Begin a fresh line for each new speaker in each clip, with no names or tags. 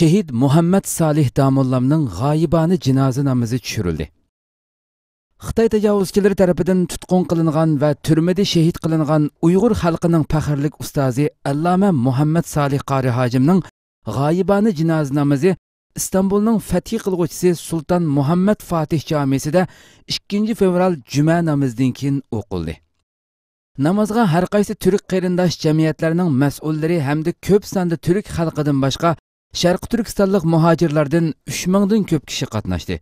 Şehit Muhammed Salih Damollamning g'oyibona jinoza namozi tushirildi. Xitoy tajovuzchilari tarafidan tutqun qilingan va turmada shahid qilingan Uyg'ur xalqining faxrlik ustozi Allama Muhammed Salih Qari hojimning g'oyibona jinoza namozi İstanbulning fath qilguvchisi Sultan Muhammed Fatih jamisida 2 fevral juma namozidan keyin o'qildi. Namozga har qaysi turk qarindosh jamiyatlarining mas'ullari hamda ko'p sonda turk xalqidan boshqa Sharq Turkistonlik muhojirlardan 3000 dan ko'p kishi qatnashdi.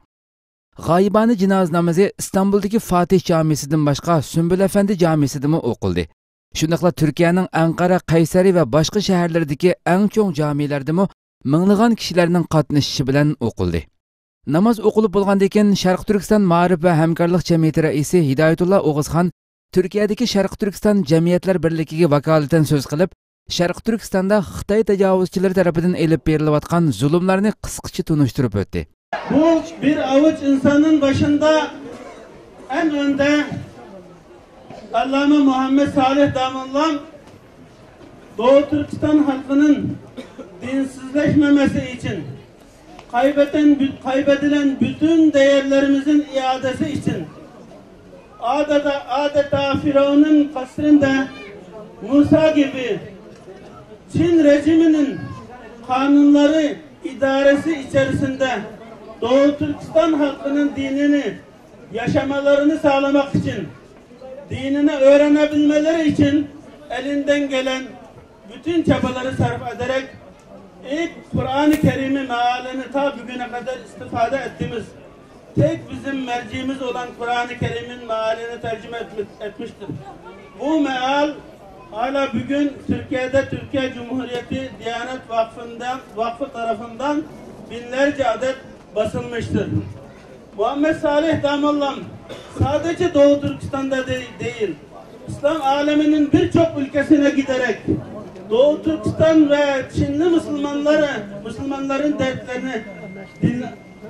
G'oyibona jinoza namozi İstanbuldagi Fatih jamisidan boshqa Sumbul Afandi jamisidami o'qildi. Shundaqla Turkiyaning Ankara, Qaysari va boshqa shaharlardagi eng cho'ng jamilardami minglagan kishilarning qatnashishi bilan o'qildi. Namoz o'qilib bo'lgandan keyin Sharq Turkiston Ma'rif va hamkorlik jamiyati raisi Hidoyatulloh O'g'izxon Turkiyadagi Sharq Turkiston jamiyatlar birligiga vakolatan so'z qilib, Sharq Turkistonda Xitoy tajovuzchilari tarafidan elib berilayotgan zulmlarni qisqacha tunishtirib o'tdi.
Bu bir avuç insanın başında en önde Allama Muhammed Salih Damollam Doğu Türkistan halkının dinsizleşmemesi için kaybedilen bütün değerlerimizin iadesi için adeta Firavun'un kasrında Musa gibi Çin rejiminin kanunları idaresi içerisinde Doğu Türkistan halkının dinini yaşamalarını sağlamak için, dinini öğrenebilmeleri için elinden gelen bütün çabaları sarf ederek ilk Kur'an-ı Kerim'i mealini ta bugüne kadar istifade ettiğimiz tek bizim merciğimiz olan Kur'an-ı Kerim'in mealini tercüme etmiştir. Bu meal hala bugün Türkiye'de Türkiye Cumhuriyeti Diyanet Vakfı tarafından binlerce adet basılmıştır. Muhammed Salih Damollam sadece Doğu Türkistan'da değil, İslam aleminin birçok ülkesine giderek Doğu Türkistan ve Çinli Müslümanların dertlerini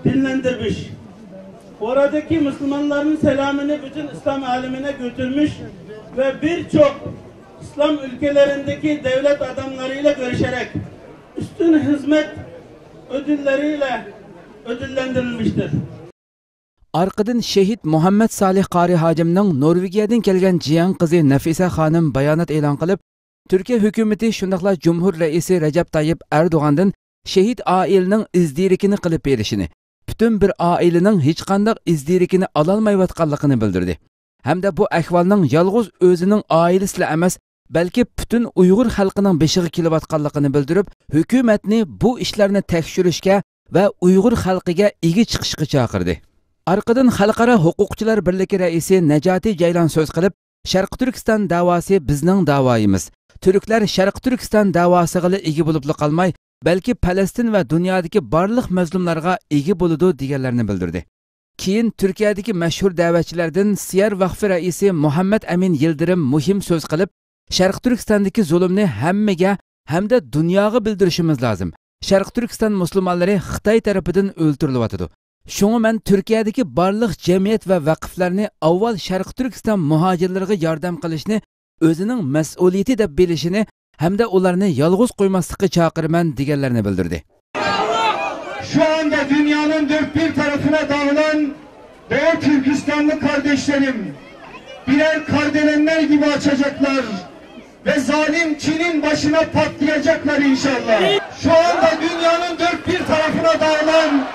dinlendirmiş. Oradaki Müslümanların selamını bütün İslam alemine götürmüş ve birçok İslam ülkelerindeki devlet adamlarıyla görüşerek üstün hizmet ödülleriyle ödüllendirilmiştir.
Arkadan Şehit Muhammed Salih Qari hojimning Norvegiyadan kelgan jiyan qizi Nafisa xonim bayonot e'lon qilib, Türkiye hükümeti shundaqla Cumhur Reisi Recep Tayyip Erdoğan'dan şehit ailening izdirikini qilib berishini, bütün bir ailening hech qanday izdirikini ololmayotganligini bildirdi. Hamda bu ahvolning yolg'iz o'zining oilasi emas, balki bütün Uyg'ur xalqining beshiga kelayotganligini bildirib, hukumatni bu ishlarni tekshirishga va Uyg'ur xalqiga ega chiqishga chaqirdi. Arqadan Xalqaro huquqchilar birligi raisi Najati Jaylon so'z qilib, Sharq Turkiston da'vosi bizning da'voyimiz. Turklar Sharq Turkiston da'vosiga ega bo'lib qolmay, balki Falastin va dunyodagi barliq mazlumlarga ega bo'ladi deganlarni bildirdi. Keyin Turkiyadagi mashhur da'vatchilardan Siyar Vaqfi raisi Muhammad Amin Yildirim muhim so'z qilib, Sharq Turkistondagi zulmni hammaga hamda dunyoga bildirishimiz lozim. Sharq Turkiston musulmonlari Xitoy tarafidan o'ltirilyapti. Shunga men Turkiyadagi barliq jamiyat va vaqflarni avval Sharq Turkiston muhojirlariga yordam qilishni o'zining mas'uliyati deb bilishini hamda ularni yolg'iz qo'ymaslikka chaqiraman deganlarni bildirdi.
Şu anda dünyanın dört bir tarafına dağılan Doğu Türkistanlı kardeşlerim birer kardelenler gibi açacaklar ve zalim Çin'in başına patlayacaklar inşallah. Şu anda dünyanın dört bir tarafına dağılan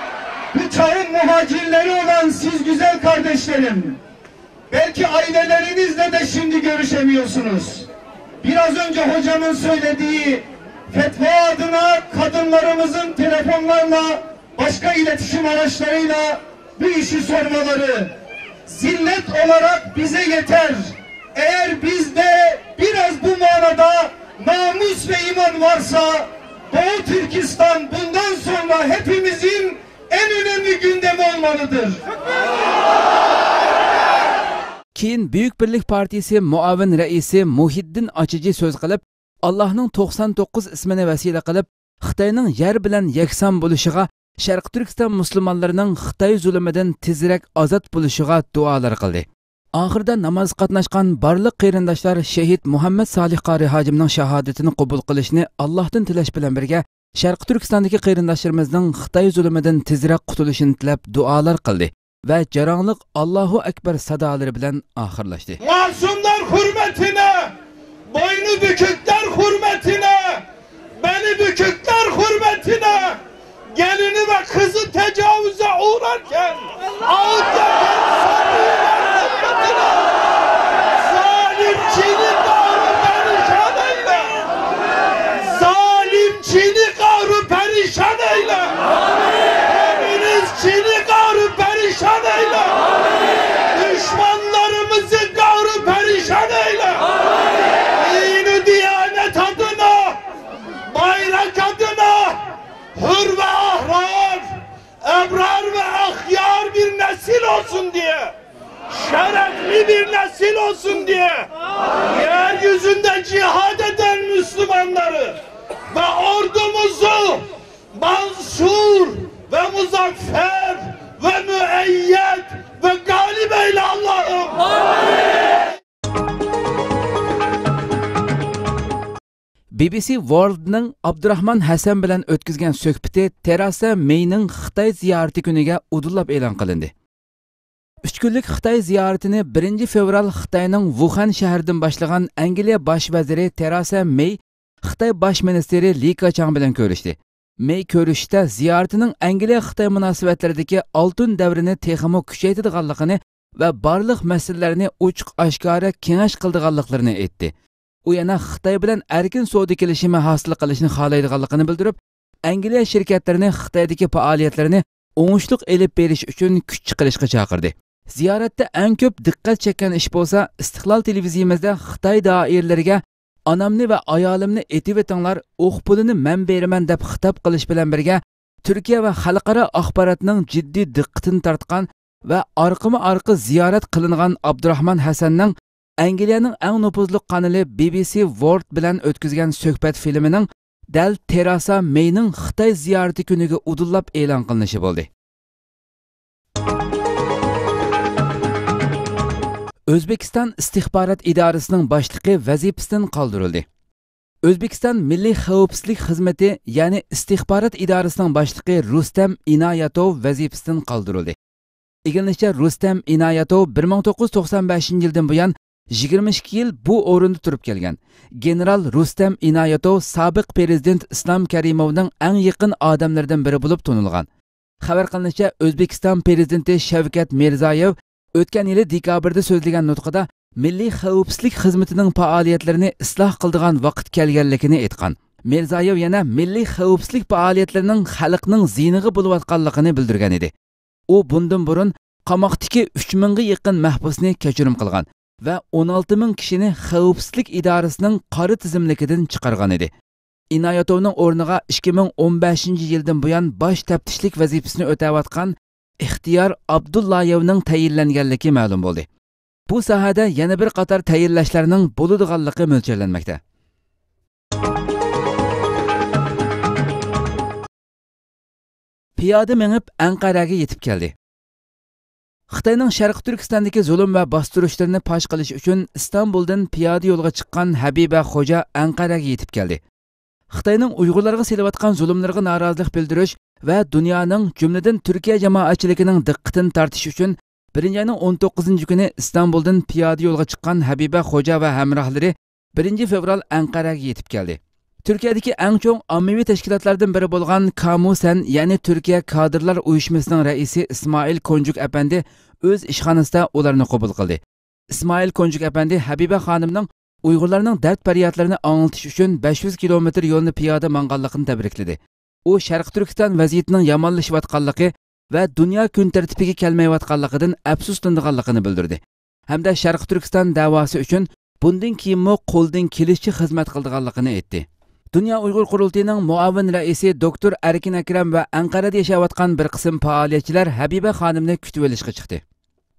bu çağın muhacirleri olan siz güzel kardeşlerim, belki ailelerinizle de şimdi görüşemiyorsunuz. Biraz önce hocamın söylediği fetva adına kadınlarımızın telefonlarla, başka iletişim araçlarıyla bu işi sormaları zillet olarak bize yeter. Eğer bizde biraz bu manada namus ve iman varsa Doğu Türkistan bundan sonra hepimizin en önemli gündemi olmalıdır.
Keyin Büyük Birlik Partisi muavin raisi Muhiddin Açıcı söz qilib, Allah'ning 99 ismini vasila qilib, Xitoyning yer bilan yakson bo'lishiga, Sharq Turkiston musulmonlarining Xitoy zulmidan tezroq ozod bo'lishiga duolar qildi. Oxirida namoz qatnashgan barliq qarindoshlar Shahid Muhammed Salih Qari hojimning shahodatini qabul qilishni Allohdan tilash bilan birga Sharq Turkistondagi qarindoshlarimizning Xitoy zulmidan tezroq qutulishini tilab duolar qildi va jarangliq Allohu akbar sadolari bilan oxirlashdi.
Masumlar hürmetine, boynu bükükler hürmetine, beni bükükler hürmetine, gelini ve kızı tecavüze uğrarken ağıt yakan sanıyorlar hürmetine, zalimçini kahrı perişan eyle, zalimçini kahrı perişan eyle, komünistçini kahrı perişan eyle, düşmanlarımızı kahrı perişan eyle, dini diyanet adına, bayrak adına, hür ve ahrar, ebrar ve ahyar bir nesil olsun diye, şerefli bir nesil olsun diye, yeryüzünde cihad eden Müslümanları ve ordumuzu mansur ve muzaffer ve müeyyed ve galip eyle Allah'ım.
BBC World'ning Abdurahman Hasan bilan o'tkazgan suhbati Theresa Mayning Xitoy ziyorati kuniga udullab e'lon qilindi. 3 kunlik Xitoy ziyoratini 1 fevral Xitoyning Wuhan shahridan boshlagan Angliya bosh vaziri Theresa May Xitoy bosh ministri Li Keqiang bilan ko'rishdi. May ko'rishda ziyoratining Angliya Xitoy munosabatlaridagi oltin davrini texmo kuchaytirganligini va barliq masalalarni ochiq-oshkora kengash qildiganliklarini aytdi. U yana Xitoy bilan erkin savdo kelishimi hosil qilishni xohlaydiganligini bildirib, Angliya shirkatlarini Xitoydagi faoliyatlarini o'ngishli elib berish uchun kuch chiqarishga chaqirdi. Ziyoratda eng ko'p diqqat chekkan ish bo'lsa, Istiqlol televiziyamizda Xitoy doiralariga "Onamni va ayolimni etib etinglar, o'q pulini men beraman" deb xitob qilish bilan birga Turkiya va xalqaro axborotning jiddiy diqqatini tortgan va orqama-orqa ziyorat qilingan Abdurahman Hasanning Angliyaning eng nufuzli kanali BBC World bilan o'tkazgan suhbat filmining dal Theresa Mayning Xitoy ziyorati kuniga udullab e'lon qilinishi bo'ldi. O'zbekiston istixborot idorasining boshlig'i vazifasidan qoldirildi. O'zbekiston Milliy xavfsizlik xizmati, ya'ni istixborot idorasining boshlig'i Rustam Inoyatov vazifasidan qoldirildi. Igilnischa Rustam Inoyatov 1995-yildan buyon 22 yil bu o'rinda turib kelgan. General Rustam Inoyatov sobiq prezident Islom Karimovning eng yaqin odamlaridan biri bo'lib tanilgan. Xabar qilinishicha, O'zbekiston prezidenti Shavkat Mirziyoyev o'tgan yili dekabrda so'zlagan nutqida Milliy xavfsizlik xizmatining faoliyatlarini isloh qiladigan vaqt kelganligini aytgan. Mirziyoyev yana milliy xavfsizlik faoliyatlarining xalqning ziyniga bo'layotganligini bildirgan edi. U bundan burun qamoqdagi 3000 ga yaqin mahbusni kechirim qilgan va 16000 kishini xavfsizlik idorasining qora tizimligidan chiqargan edi. Inoyatovning o'rniga 2015-yildan buyon bosh taftishlik vazifasini o'tayotgan Ixtiyor Abdullayevning tayinlanganligi ma'lum bo'ldi. Bu sohada yana bir qator tayinlashlarning bo'ladiganligi mo'ljallanmoqda. Piyoda minib Anqaraga yetib keldi. Xitoyning Sharq Turkistondagi zulm va bostirishlarni fosh qilish uchun Istanbuldan piyoda yo'lga chiqqan Habiba Xo'ja Anqaraga yetib keldi. Xitoyning Uyg'urlarga selayotgan zulmlarga norozilik bildirish va dunyoning, jumladan Turkiya jamoatchiligining diqqatini tortish uchun 1-oyning 19-kuni Istanbuldan piyoda yo'lga chiqqan Habiba Xo'ja va hamrohlari 1 fevral Anqaraga yetib keldi. Turkiyadagi eng chong ommaviy tashkilotlardan biri bo'lgan Kamusen, ya'ni Turkiya kadrlar uyushmasining raisi Ismoil Konjuk apandi o'z ishxonasida ularni qabul qildi. Ismoil Konjuk apandi Habiba xonimning Uyg'urlarning dard faryodlarini anglatish uchun 500 kilometr yo'lni piyoda manganligini tabrikladi. U Sharq Turkiston vaziyatining yomonlashayotganligi va dunyo kun tartibiga kelmayotganligidan afsuslanganligini bildirdi. Hamda Sharq Turkiston da'vosi uchun bundan keyinmi qo'ldan kelishcha xizmat qilganligini aytdi. Dünya Uyg'ur qurultiyining muavin raisi Dr. Erkin Akram va Anqarada yashayotgan bir qism faoliyatchilar Habiba xonimni kutib olishga chiqdi.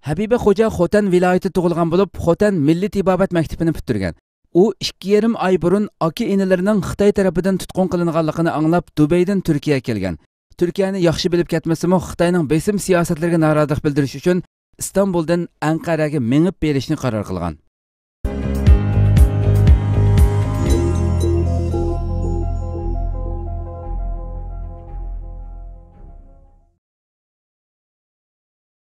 Habiba Xo'ja Xotan viloyatida tug'ilgan bo'lib, Xotan Milliy tibobat maktabini bitirgan. U 2,5 oy burun aka-inilarining Xitoy tarafidan tutqun qilinganligini anglab Dubaydan Turkiyaga kelgan. Turkiyani yaxshi bilib ketmasa-mu, Xitoyning besim siyosatlariga norozilik bildirish uchun Istanbuldan Anqaraga minib berishni qaror qilgan.